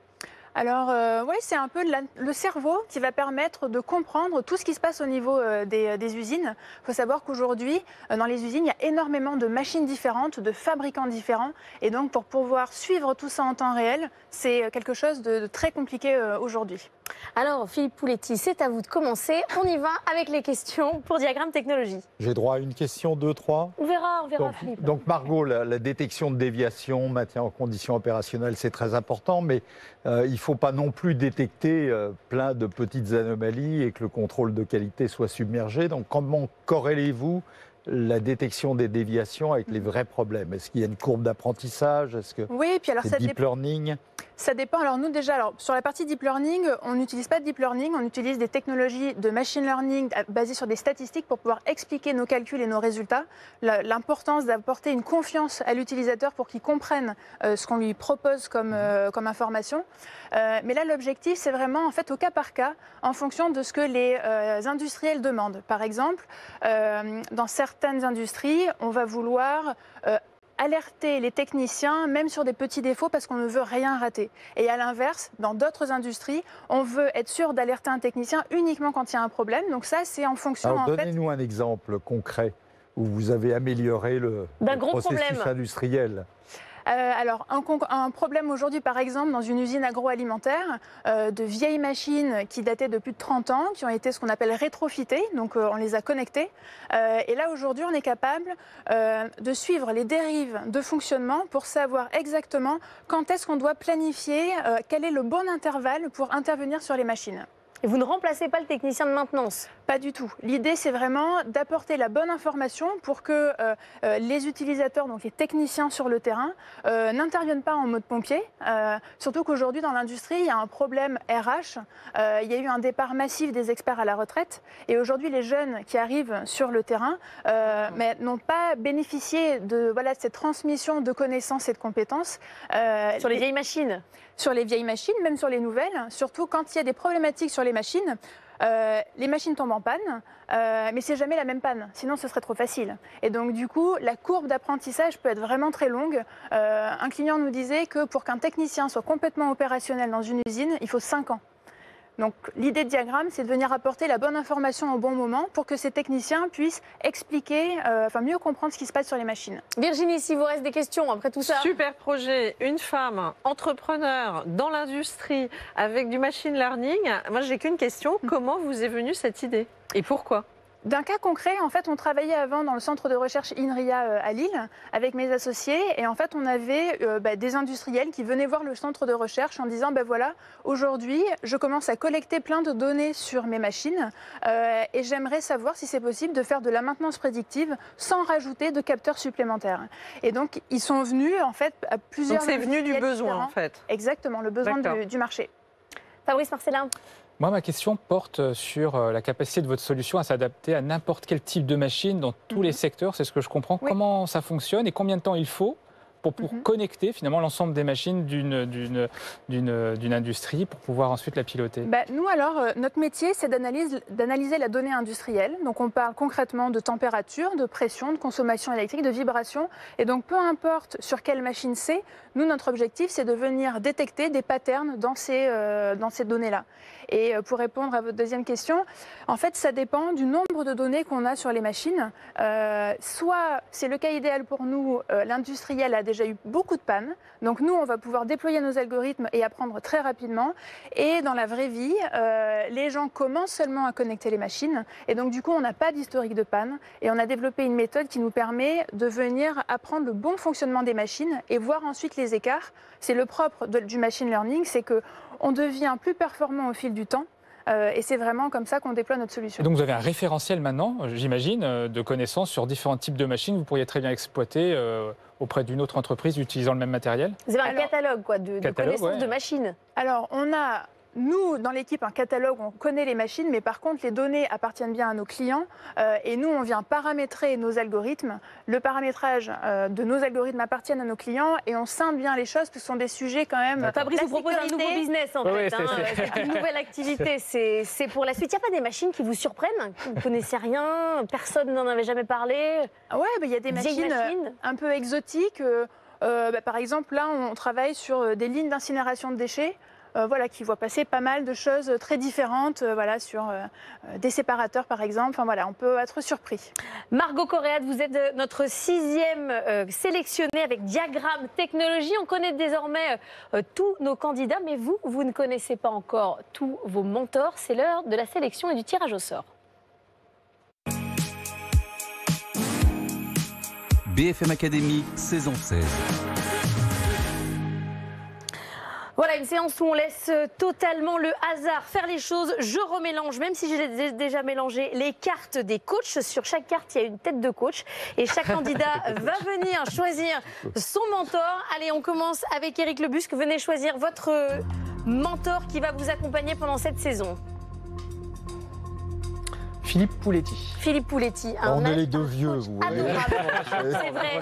Alors, oui, c'est un peu le cerveau qui va permettre de comprendre tout ce qui se passe au niveau des usines. Il faut savoir qu'aujourd'hui, dans les usines, il y a énormément de machines différentes, de fabricants différents. Et donc, pour pouvoir suivre tout ça en temps réel, c'est quelque chose de très compliqué aujourd'hui. Alors, Philippe Pouletti, c'est à vous de commencer. On y va avec les questions pour Diagrams Technologies. J'ai droit à une question, 2, 3 On verra, Philippe. Donc Margot, la détection de déviation, maintien en condition opérationnelle, c'est très important, mais il ne faut pas non plus détecter plein de petites anomalies et que le contrôle de qualité soit submergé. Donc comment corrélez-vous la détection des déviations avec les vrais problèmes? Est-ce qu'il y a une courbe d'apprentissage? Est-ce que oui, puis alors c'est deep learning? Ça dépend. Alors nous déjà, sur la partie deep learning, on n'utilise pas de deep learning, on utilise des technologies de machine learning basées sur des statistiques pour pouvoir expliquer nos calculs et nos résultats. L'importance d'apporter une confiance à l'utilisateur pour qu'il comprenne ce qu'on lui propose comme information. Mais là, l'objectif, c'est vraiment en fait au cas par cas, en fonction de ce que les industriels demandent. Par exemple, dans certaines industries, on va vouloir alerter les techniciens, même sur des petits défauts, parce qu'on ne veut rien rater. Et à l'inverse, dans d'autres industries, on veut être sûr d'alerter un technicien uniquement quand il y a un problème. Donc ça, c'est en fonction... Alors, donnez-nous un exemple concret où vous avez amélioré le processus industriel. Alors, un problème aujourd'hui, par exemple, dans une usine agroalimentaire, de vieilles machines qui dataient de plus de 30 ans, qui ont été ce qu'on appelle rétrofitées, donc on les a connectées. Et là, aujourd'hui, on est capable de suivre les dérives de fonctionnement pour savoir exactement quand est-ce qu'on doit planifier, quel est le bon intervalle pour intervenir sur les machines. Et vous ne remplacez pas le technicien de maintenance? Pas du tout. L'idée, c'est vraiment d'apporter la bonne information pour que les utilisateurs, donc les techniciens sur le terrain, n'interviennent pas en mode pompier. Surtout qu'aujourd'hui, dans l'industrie, il y a un problème RH. Il y a eu un départ massif des experts à la retraite. Et aujourd'hui, les jeunes qui arrivent sur le terrain mais n'ont pas bénéficié de cette transmission de connaissances et de compétences. Sur les vieilles machines? Sur les vieilles machines, même sur les nouvelles. Surtout quand il y a des problématiques sur les machines tombent en panne, mais c'est jamais la même panne, sinon ce serait trop facile. Et donc du coup, la courbe d'apprentissage peut être vraiment très longue. Un client nous disait que pour qu'un technicien soit complètement opérationnel dans une usine, il faut 5 ans. Donc l'idée de Diagramme, c'est de venir apporter la bonne information au bon moment pour que ces techniciens puissent expliquer, mieux comprendre ce qui se passe sur les machines. Virginie, s'il vous reste des questions après tout ça. Super projet, une femme entrepreneur dans l'industrie avec du machine learning. Moi, j'ai qu'une question, comment vous est venue cette idée et pourquoi ? D'un cas concret, en fait, on travaillait avant dans le centre de recherche INRIA à Lille avec mes associés et en fait, on avait des industriels qui venaient voir le centre de recherche en disant voilà, aujourd'hui, je commence à collecter plein de données sur mes machines et j'aimerais savoir si c'est possible de faire de la maintenance prédictive sans rajouter de capteurs supplémentaires. Et donc, ils sont venus en fait à plusieurs... Donc, c'est venu du besoin en fait. Exactement, le besoin du marché. Fabrice Marcellin. Moi, ma question porte sur la capacité de votre solution à s'adapter à n'importe quel type de machine dans tous les secteurs. C'est ce que je comprends. Oui. Comment ça fonctionne et combien de temps il faut pour connecter finalement l'ensemble des machines d'une industrie pour pouvoir ensuite la piloter? Nous alors, notre métier c'est d'analyser la donnée industrielle. Donc on parle concrètement de température, de pression, de consommation électrique, de vibration. Et donc peu importe sur quelle machine c'est, nous notre objectif c'est de venir détecter des patterns dans ces données-là. Et pour répondre à votre deuxième question, en fait ça dépend du nombre de données qu'on a sur les machines. Soit c'est le cas idéal pour nous, l'industriel a déjà eu beaucoup de pannes. Donc nous, on va pouvoir déployer nos algorithmes et apprendre très rapidement. Et dans la vraie vie, les gens commencent seulement à connecter les machines. Et donc du coup, on n'a pas d'historique de panne. Et on a développé une méthode qui nous permet de venir apprendre le bon fonctionnement des machines et voir ensuite les écarts. C'est le propre du machine learning, c'est qu'on devient plus performant au fil du temps. Et c'est vraiment comme ça qu'on déploie notre solution. Et donc vous avez un référentiel maintenant, j'imagine, de connaissances sur différents types de machines que vous pourriez très bien exploiter auprès d'une autre entreprise utilisant le même matériel? Vous avez un catalogue de connaissances de machines? Alors on a... Nous, dans l'équipe, un catalogue, on connaît les machines, mais par contre, les données appartiennent bien à nos clients. Et nous, on vient paramétrer nos algorithmes. Le paramétrage de nos algorithmes appartient à nos clients et on scinde bien les choses, parce que ce sont des sujets quand même... Fabrice vous propose un nouveau business, en fait. C'est une nouvelle activité. C'est pour la suite. Il n'y a pas des machines qui vous surprennent? Vous ne connaissez rien? Personne n'en avait jamais parlé? Ouais, il y a des machines un peu exotiques. Par exemple, là, on travaille sur des lignes d'incinération de déchets. Qui voit passer pas mal de choses très différentes, sur des séparateurs par exemple. On peut être surpris. Margot Corréade, vous êtes notre 6e sélectionnée avec Diagramme Technologie. On connaît désormais tous nos candidats, mais vous ne connaissez pas encore tous vos mentors. C'est l'heure de la sélection et du tirage au sort. BFM Academy, saison 16. Voilà, une séance où on laisse totalement le hasard faire les choses. Je remélange, même si j'ai déjà mélangé, les cartes des coachs. Sur chaque carte, il y a une tête de coach. Et chaque candidat va venir choisir son mentor. Allez, on commence avec Eric Lebusque. Venez choisir votre mentor qui va vous accompagner pendant cette saison. Philippe Pouletti. Philippe Pouletti. On est les deux vieux, vous voyez.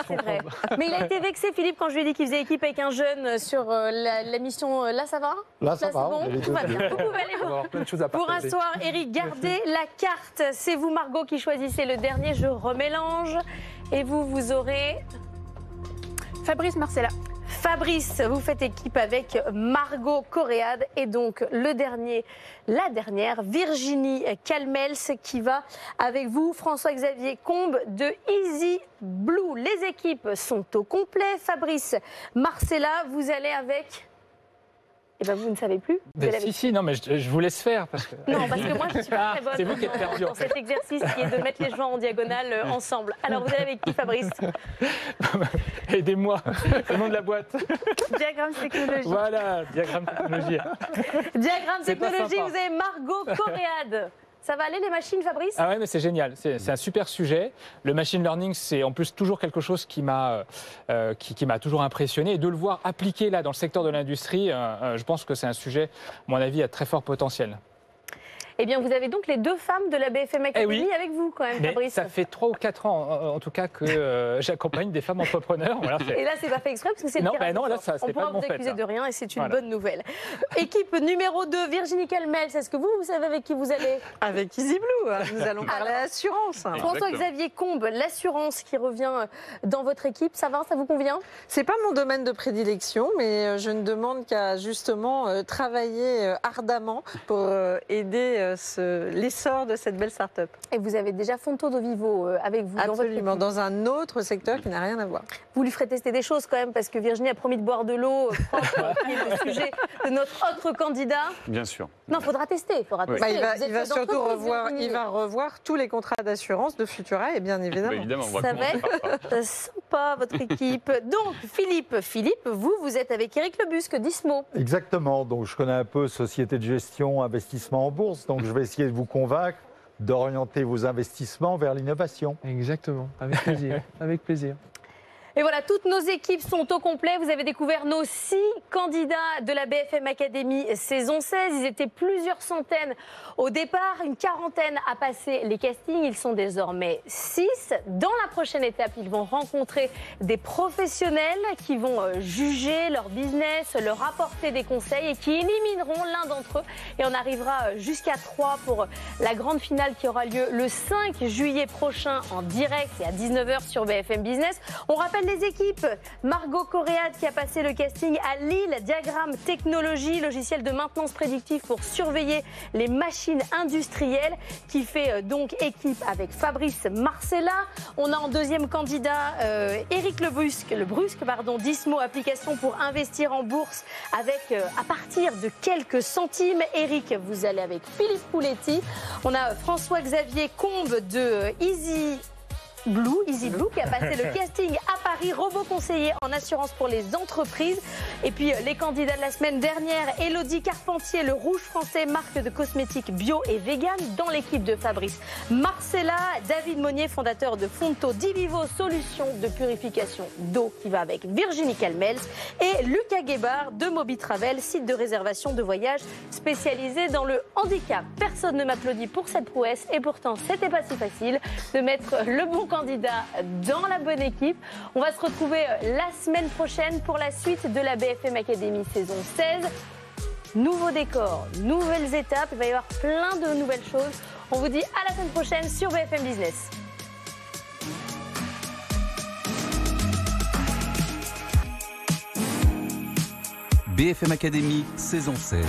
C'est vrai. Mais il a été vexé, Philippe, quand je lui ai dit qu'il faisait équipe avec un jeune sur la mission. Là, ça va? Là, ça va. Bon, tout va bien. Vous pouvez aller pour un soir. Eric, gardez la carte. C'est vous, Margot, qui choisissez le dernier. Je remélange. Et vous aurez Fabrice Marcella. Fabrice, vous faites équipe avec Margot Coréade et donc la dernière, Virginie Calmels qui va avec vous, François-Xavier Combes de Easy Blue. Les équipes sont au complet. Fabrice Marcella, vous allez avec... Eh ben vous ne savez plus. Non, mais je vous laisse faire. Parce que... Non, parce que moi, je ne suis pas très bonne c'est vous qui êtes perdu, dans cet exercice qui est de mettre les joints en diagonale ensemble. Alors, vous allez avec qui, Fabrice? Aidez-moi, c'est le nom de la boîte. Diagramme technologie. Voilà, diagramme technologie. Diagramme technologie, vous avez Margot Coréade. Ça va aller les machines, Fabrice? Ah ouais, mais c'est génial. C'est un super sujet. Le machine learning, c'est en plus toujours quelque chose qui m'a toujours impressionné. Et de le voir appliqué là dans le secteur de l'industrie, je pense que c'est un sujet, à mon avis, à très fort potentiel. Eh bien, vous avez donc les deux femmes de la BFM Academy avec vous, quand même, mais Fabrice. Ça fait 3 ou 4 ans, en tout cas, que j'accompagne des femmes entrepreneurs. Voilà, et là, c'est pas fait exprès, parce que c'est non, non, là, ça, on c'est pas pourra vous mon fait. accuser de rien, et c'est une voilà. bonne nouvelle. Équipe numéro 2, Virginie Calmels. Est-ce que vous savez avec qui vous allez? Avec Easy Blue. Nous allons parler assurance. François-Xavier Combes, l'assurance qui revient dans votre équipe. Ça va, ça vous convient? C'est pas mon domaine de prédilection, mais je ne demande qu'à justement travailler ardemment pour aider l'essor de cette belle start-up. Et vous avez déjà Fonto de Vivo avec vous. Absolument, dans un autre secteur qui n'a rien à voir. Vous lui ferez tester des choses quand même, parce que Virginie a promis de boire de l'eau propre, qui est le sujet de notre autre candidat. Bien sûr. Non, il faudra tester. Il va surtout revoir tous les contrats d'assurance de Futura, et bien évidemment. Évidemment, on va ça va être sympa, votre équipe. Donc, Philippe, vous êtes avec Éric Lebusque d'Ismo. Exactement. Donc, je connais un peu société de gestion, investissement en bourse. Donc, je vais essayer de vous convaincre d'orienter vos investissements vers l'innovation. Exactement. Avec plaisir. Avec plaisir. Et voilà, toutes nos équipes sont au complet. Vous avez découvert nos 6 candidats de la BFM Academy saison 16. Ils étaient plusieurs centaines au départ, une quarantaine à passer les castings. Ils sont désormais 6. Dans la prochaine étape, ils vont rencontrer des professionnels qui vont juger leur business, leur apporter des conseils et qui élimineront l'un d'entre eux. Et on arrivera jusqu'à 3 pour la grande finale qui aura lieu le 5 juillet prochain en direct et à 19h sur BFM Business. On rappelle les équipes. Margot Coréade qui a passé le casting à Lille, Diagramme Technologie, logiciel de maintenance prédictive pour surveiller les machines industrielles, qui fait donc équipe avec Fabrice Marcella. On a en deuxième candidat Éric Lebusque d'Ismo, application pour investir en bourse avec à partir de quelques centimes. Éric, vous allez avec Philippe Pouletti. On a François-Xavier Combes de Easy Blue qui a passé le casting à Paris, robot conseiller en assurance pour les entreprises. Et puis les candidats de la semaine dernière, Elodie Carpentier, le rouge français, marque de cosmétiques bio et vegan, dans l'équipe de Fabrice Marcella. David Monnier, fondateur de Fonto di Vivo, solution de purification d'eau, qui va avec Virginie Calmels. Et Lucas Guébard de Mobitravel, site de réservation de voyage spécialisé dans le handicap. Personne ne m'applaudit pour cette prouesse, et pourtant c'était pas si facile de mettre le bon candidat dans la bonne équipe. On va se retrouver la semaine prochaine pour la suite de la BFM Academy saison 16. Nouveau décor, nouvelles étapes, il va y avoir plein de nouvelles choses. On vous dit à la semaine prochaine sur BFM Business. BFM Academy saison 16.